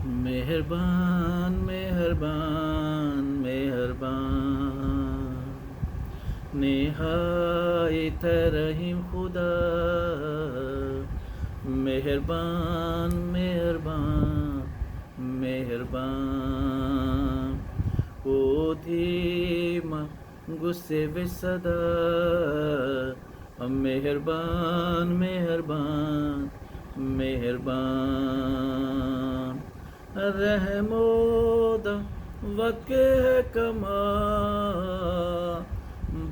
مہربان مہربان مہربان نہایت رحیم خدا، مہربان مہربان مہربان، او دھیما غصے میں صدا، مہربان مہربان مہربان، رحم و وقت ہے کمال،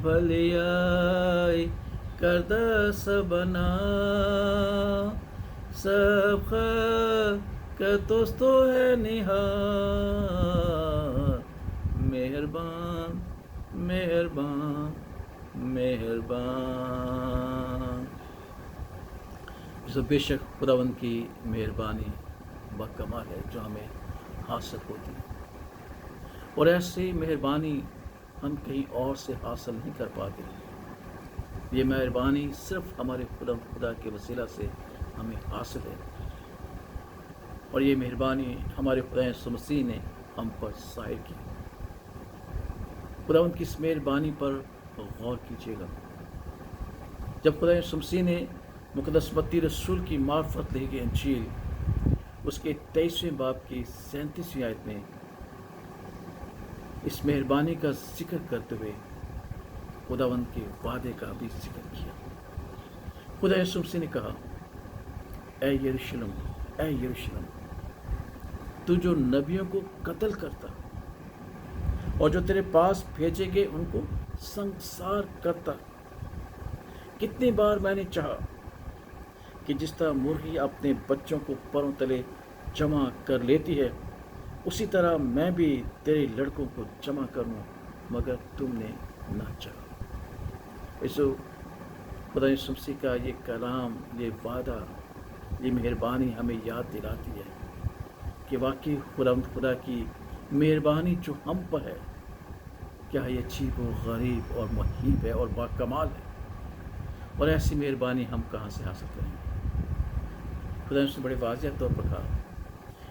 بھلائی کردہ سبنا، سب کا دوستو ہے نہال، مہربان مہربان مہربان۔ بے شک خداوند کی مہربانی باکمال ہے جو ہمیں حاصل ہوتی ہے، اور ایسی مہربانی ہم کہیں اور سے حاصل نہیں کر پاتے۔ یہ مہربانی صرف ہمارے خدا کے وسیلہ سے ہمیں حاصل ہے، اور یہ مہربانی ہمارے خدا یسوع مسیح نے ہم پر ظاہر کی۔ خداوند کی اس مہربانی پر غور کیجیے گا۔ جب خدا یسوع مسیح نے مقدس متی رسول کی معرفت لکھی انجیل اس کے 23ویں باب کی 37ویں آیت میں اس مہربانی کا ذکر کرتے ہوئے خداوند کے وعدے کا بھی ذکر کیا۔ خدا یسوع مسیح نے کہا، اے یروشلم اے یروشلم، تو جو نبیوں کو قتل کرتا اور جو تیرے پاس بھیجے گئے ان کو سنگسار کرتا، کتنی بار میں نے چاہا کہ جس طرح مرغی اپنے بچوں کو پروں تلے جمع کر لیتی ہے، اسی طرح میں بھی تیرے لڑکوں کو جمع کروں، مگر تم نے نہ چاہا۔ خدا یسوع مسیح کا یہ کلام، یہ وعدہ، یہ مہربانی ہمیں یاد دلاتی ہے کہ واقعی خدا کی مہربانی جو ہم پر ہے، کیا یہ عجیب و غریب اور مہیب ہے اور باکمال ہے، اور ایسی مہربانی ہم کہاں سے حاصل کریں گے؟ خدا نے بڑے واضح طور پر کہا،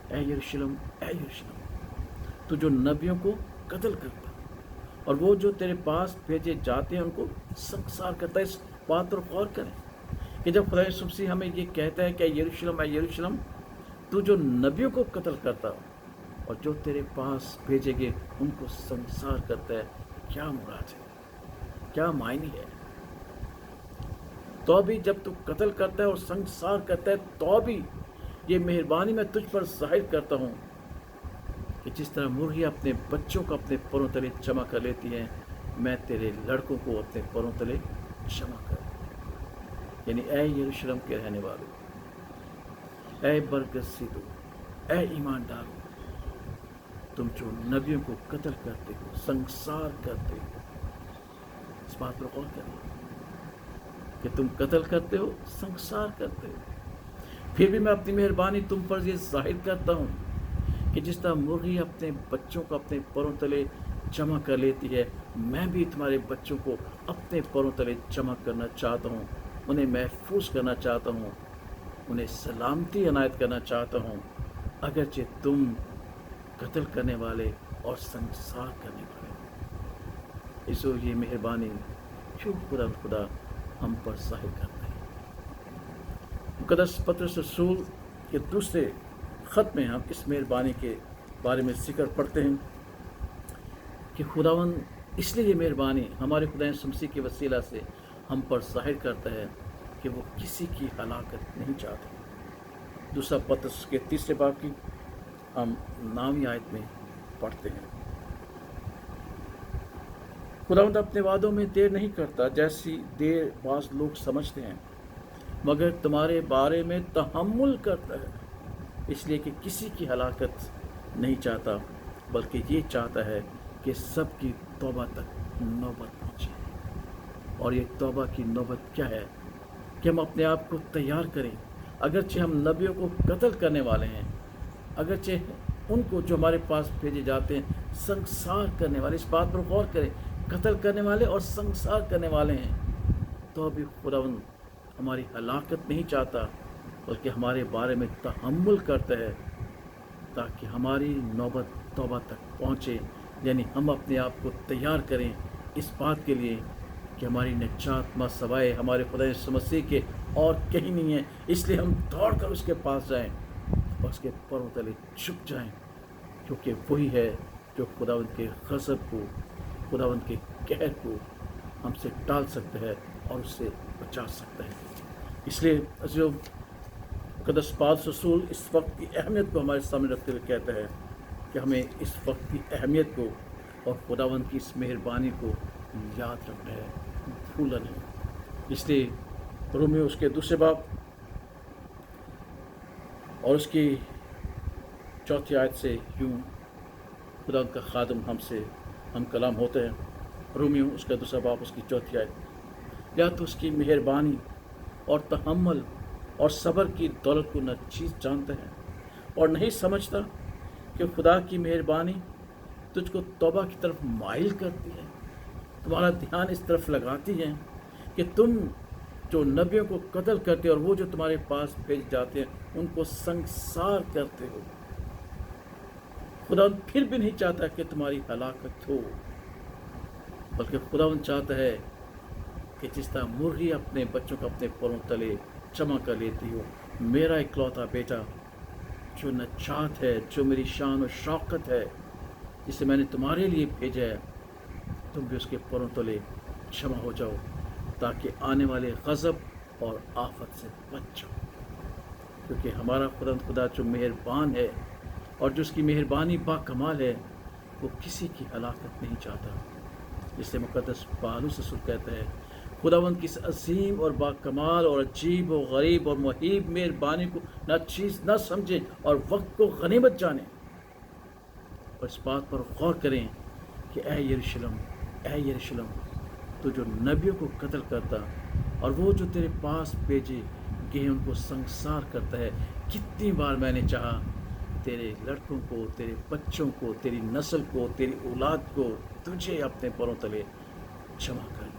اے یروشلم تو جو نبیوں کو قتل کرتا اور وہ جو تیرے پاس بھیجے جاتے ہیں ان کو سنگسار کرتا ہے۔ اس بات پر غور کریں کہ جب خدا یسوع مسیح ہمیں یہ کہتا ہے کہ اے یروشلم تو جو نبیوں کو قتل کرتا اور جو تیرے پاس بھیجے گئے ان کو سنگسار کرتا ہے، کیا مراد ہے، کیا معنی ہے؟ تو بھی جب تو قتل کرتا ہے اور سنگسار کرتا ہے، تو بھی یہ مہربانی میں تجھ پر ظاہر کرتا ہوں کہ جس طرح مرغی اپنے بچوں کو اپنے پروں تلے جمع کر لیتی ہیں، میں تیرے لڑکوں کو اپنے پروں تلے جمع کر۔ یعنی اے یروشلم کے رہنے والوں، اے برگزیدو، اے ایمانداروں، تم جو نبیوں کو قتل کرتے ہو، سنگسار کرتے ہو، اس بات پر غور کریں کہ تم قتل کرتے ہو، سنگسار کرتے ہو، پھر بھی میں اپنی مہربانی تم پر یہ ظاہر کرتا ہوں کہ جس طرح مرغی اپنے بچوں کو اپنے پروں تلے جمع کر لیتی ہے، میں بھی تمہارے بچوں کو اپنے پروں تلے جمع کرنا چاہتا ہوں، انہیں محفوظ کرنا چاہتا ہوں، انہیں سلامتی عنایت کرنا چاہتا ہوں، اگرچہ تم قتل کرنے والے اور سنگسار کرنے والے۔ یہ مہربانی جو خدا ہم پر ظاہر کرتا ہے۔ مقدس پطرس رسول کے دوسرے خط میں ہم اس مہربانی کے بارے میں ذکر پڑھتے ہیں کہ خداوند اس لیے یہ مہربانی ہمارے خدا یسوع مسیح کے وسیلہ سے ہم پر ظاہر کرتا ہے کہ وہ کسی کی ہلاکت نہیں چاہتے۔ دوسرا پطرس کے 3 باب کی ہم 9ویں آیت میں پڑھتے ہیں، خداوند اپنے وعدوں میں دیر نہیں کرتا جیسی دیر بعض لوگ سمجھتے ہیں، مگر تمہارے بارے میں تحمل کرتا ہے، اس لیے کہ کسی کی ہلاکت نہیں چاہتا بلکہ یہ چاہتا ہے کہ سب کی توبہ تک نوبت پہنچے۔ اور یہ توبہ کی نوبت کیا ہے؟ کہ ہم اپنے آپ کو تیار کریں، اگرچہ ہم نبیوں کو قتل کرنے والے ہیں، اگرچہ ان کو جو ہمارے پاس بھیجے جاتے ہیں سنگسار کرنے والے، اس بات پر غور کریں، قتل کرنے والے اور سنگسار کرنے والے ہیں، تو بھی خداوند ہماری ہلاکت نہیں چاہتا بلکہ ہمارے بارے میں تحمل کرتا ہے ताकि हमारी नौबत तौबा तक पहुँचे, यानी हम अपने आप को तैयार करें इस बात के लिए कि हमारी निजात सवाए हमारे खुदा यीशु मसीह के और कहीं नहीं है। इसलिए हम दौड़ कर उसके पास जाएं और उसके पैरों तले झुक जाएं, क्योंकि वही है जो खुदावंद के गज़ब को, खुदावंद के कहर को हमसे टाल सकता है और उससे बचा सकता है। इसलिए जो मुक़द्दस पौलुस रसूल इस वक्त की अहमियत को हमारे सामने रखते हुए कहता है कि हमें इस वक्त की अहमियत को और खुदावंद की इस मेहरबानी को याद रखना है, भूलना नहीं। इसलिए रोमियो उसके दूसरे बाब और उसकी चौथी आयत से यूँ खुदा का खादम हम कलाम होते हैं। रोमियो उसका दूसरा बाब उसकी चौथी आयत, या तो उसकी मेहरबानी और तहम्मुल और सब्र की दौलत को न चीज़ जानते हैं और नहीं समझता कि खुदा की मेहरबानी तुझको तौबा की तरफ माइल करती है, तुम्हारा ध्यान इस तरफ लगाती है कि तुम जो नबियों को कत्ल करते हो और वो जो तुम्हारे पास भेज जाते हैं उनको संसार करते हो। खुदावंद फिर भी नहीं चाहता कि तुम्हारी हलाकत हो, बल्कि खुदावंद चाहता है कि जिस तरह मुर्गी अपने बच्चों को अपने पैरों तले जमा कर लेती हो, मेरा इकलौता बेटा जो नजात है, जो मेरी शान और शौकत है, जिसे मैंने तुम्हारे लिए भेजा है, तुम भी उसके पैरों तले जमा हो जाओ ताकि आने वाले गज़ब और आफत से बच जाओ। क्योंकि हमारा खुदा जो मेहरबान है और जो उसकी मेहरबानी बाकमाल है, वो किसी की हलाकत नहीं चाहता। इसलिए मुक़द्दस पौलुस रसूल कहता है, खुदावंद की इस अजीम और बाकमाल और अजीब और गरीब और मुहीब मेहरबानी को न चीज़ न समझें और वक्त को गनीमत जानें और इस बात पर गौर करें कि ऐ यरूशलेम, तो जो नबियों को कत्ल करता और वो जो तेरे पास भेजे गए उनको संसार करता है। कितनी बार मैंने चाहा तेरे लड़कों को, तेरे बच्चों को, तेरी नस्ल को, तेरी औलाद को तुझे अपने पैरों तले जमा कर।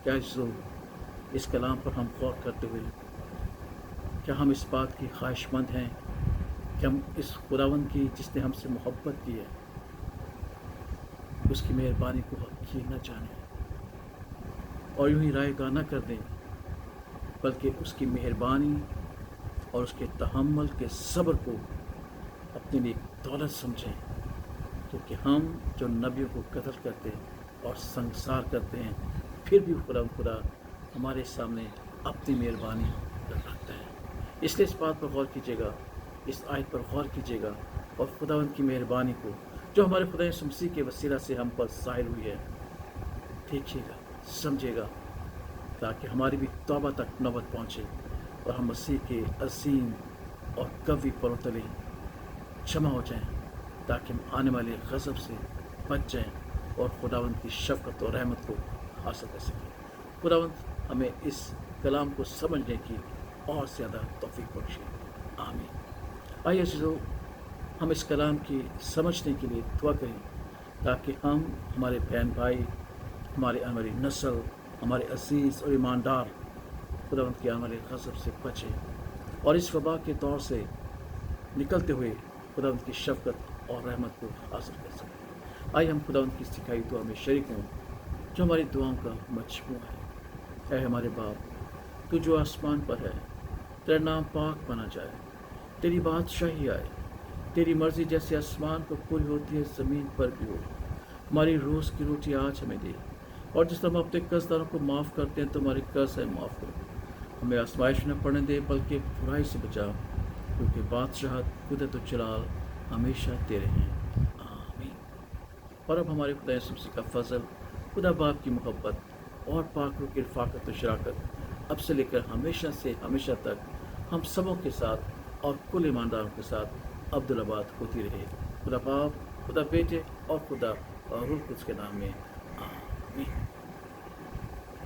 क्या इस कलाम पर हम गौर करते हुए क्या हम इस बात की ख्वाहिशमंद हैं कि हम इस खुदावंद की जिसने हमसे मोहब्बत की है उसकी मेहरबानी को हक़ीक़ी न जानें और यूँ ही रायगा न कर दें, बल्कि उसकी मेहरबानी और उसके तहम्मुल के सब्र को अपने लिए दौलत समझें। क्योंकि हम जो नबियों को कत्ल करते और संसार करते हैं, फिर भी खुदा हमारे सामने अपनी मेहरबानी रखता है। इसलिए इस बात पर गौर कीजिएगा, इस आयत पर गौर कीजिएगा और खुदावंद की मेहरबानी को जो हमारे खुदा यीशु मसीह के वसीला से हम पर ज़ाहिर हुई है देखिएगा, समझिएगा, ताकि हमारी भी तौबा तक नौबत पहुँचे और हम मसीह के अजीम और कवी पैरों तले जमा हो जाएं, ताकि हम आने वाले गज़ब से बच जाएं और खुदावंद की शफ़क़त और रहमत को हासिल कर सकें। खुदावंद हमें इस कलाम को समझने की और ज़्यादा तौफ़ीक़ बख्शे। आमीन। आइए अज़ीज़ों, हम इस कलाम की समझने के लिए दुआ करें ताकि हम, हमारे बहन भाई, हमारी नस्ल, हमारे अजीज़ और ईमानदार खुदावंद के आने वाले गज़ब से बचें और इस वबा के दौर से निकलते हुए खुदावंद की शफ़क़त और रहमत को हासिल कर सकें। आइए हम खुदावंद की सिखाई दुआ में शरीक हों जो हमारी दुआओं का मजमूआ है। ऐ हमारे बाप, तू जो आसमान पर है, तेरा नाम पाक माना जाए, तेरी बादशाही आए, तेरी मर्ज़ी जैसे आसमान पर पूरी होती है ज़मीन पर भी हो। हमारी रोज़ की रोटी आज हमें दे और जिस तरह हम अपने कर्जदारों को माफ़ करते हैं, तुम्हारे कर्ज है माफ़ करो। हमें आजमाइश न पड़ने दे बल्कि बुराई से बचा, क्योंकि बादशाहत, कुदरत और जलाल हमेशा तेरे हैं। आमीन। और अब हमारे खुदा यीशु मसीह का फजल, खुदा बाप की मोहब्बत और पाक रूह की रफ़ाक़त और शराकत अब से लेकर हमेशा से हमेशा तक हम सबों के साथ और कुल ईमानदारों के साथ अब्दुल्लाबाद होती रहे। खुदा बाप, खुदा बेटे और खुदा रूह कुद्स के नाम में आमीन।